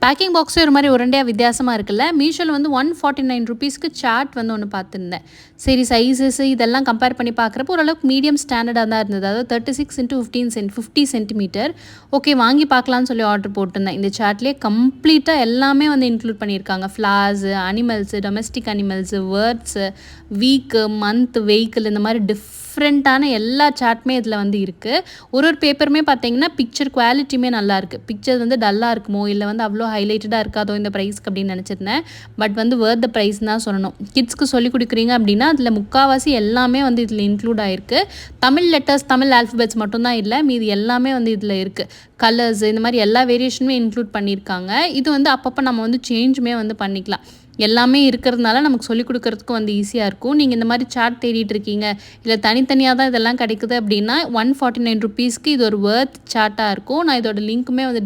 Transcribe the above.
Packing பாக்ஸே ஒரு மாதிரி உருண்டையாக வித்தியாசமாக இருக்குல்ல. மீஷோவில் வந்து 149 ருபீஸ்க்கு சார்ட் வந்து ஒன்று பார்த்துருந்தேன். சரி சைஸஸ் இதெல்லாம் கம்பேர் பண்ணி பார்க்குறப்போ ஓரளவுக்கு மீடியம் ஸ்டாண்டர்டாக தான் இருந்தது. அதாவது 36x50 சென்டிமீட்டர். ஓகே வாங்கி பார்க்கலான்னு சொல்லி ஆர்டர் போட்டிருந்தேன். இந்த சார்ட்லேயே கம்ப்ளீட்டாக எல்லாமே வந்து இன்க்ளூட் பண்ணியிருக்காங்க. Flowers, animals, domestic animals, words, week, month, vehicle இந்த மாதிரி டிஃப்ரெண்ட்டான எல்லா சார்ட்டுமே இதில் வந்து இருக்குது. ஒரு பேப்பருமே பார்த்தீங்கன்னா பிக்சர் குவாலிட்டியுமே நல்லாயிருக்கு. பிக்சர் வந்து டல்லாக இருக்குமோ இல்லை வந்து அவ்வளோ ஹைலைட்டடாக இருக்காதோ இந்த ப்ரைஸ்க்கு அப்படின்னு நினச்சிருந்தேன். பட் வந்து வேர்த் த ப்ரைஸ் தான் சொல்லணும். கிட்ஸ்க்கு சொல்லிக் கொடுக்குறீங்க அப்படின்னா அதில் முக்கால்வாசி எல்லாமே வந்து இதில் இன்க்ளூட் ஆகிருக்கு. தமிழ் லெட்டர்ஸ், தமிழ் ஆல்ஃபபெட்ஸ் மட்டும்தான் இல்லை, மீது எல்லாமே வந்து இதில் இருக்குது. கலர்ஸ் இந்த மாதிரி எல்லா வேரியேஷனுமே இன்க்ளூட் பண்ணியிருக்காங்க. இது வந்து அப்பப்போ நம்ம வந்து சேஞ்சுமே வந்து பண்ணிக்கலாம். எல்லாமே இருக்கிறதுனால நமக்கு சொல்லிக் கொடுக்கறதுக்கும் வந்து ஈஸியாக இருக்கும். நீங்கள் இந்த மாதிரி சார்ட் தேடிட்டு இருக்கீங்க, இல்லை தனித்தனியாக தான் இதெல்லாம் கிடைக்குது அப்படின்னா 149 ருபீஸ்க்கு இது ஒரு வேர்த் சார்ட்டாக இருக்கும். நான் இதோட லிங்க்குமே வந்து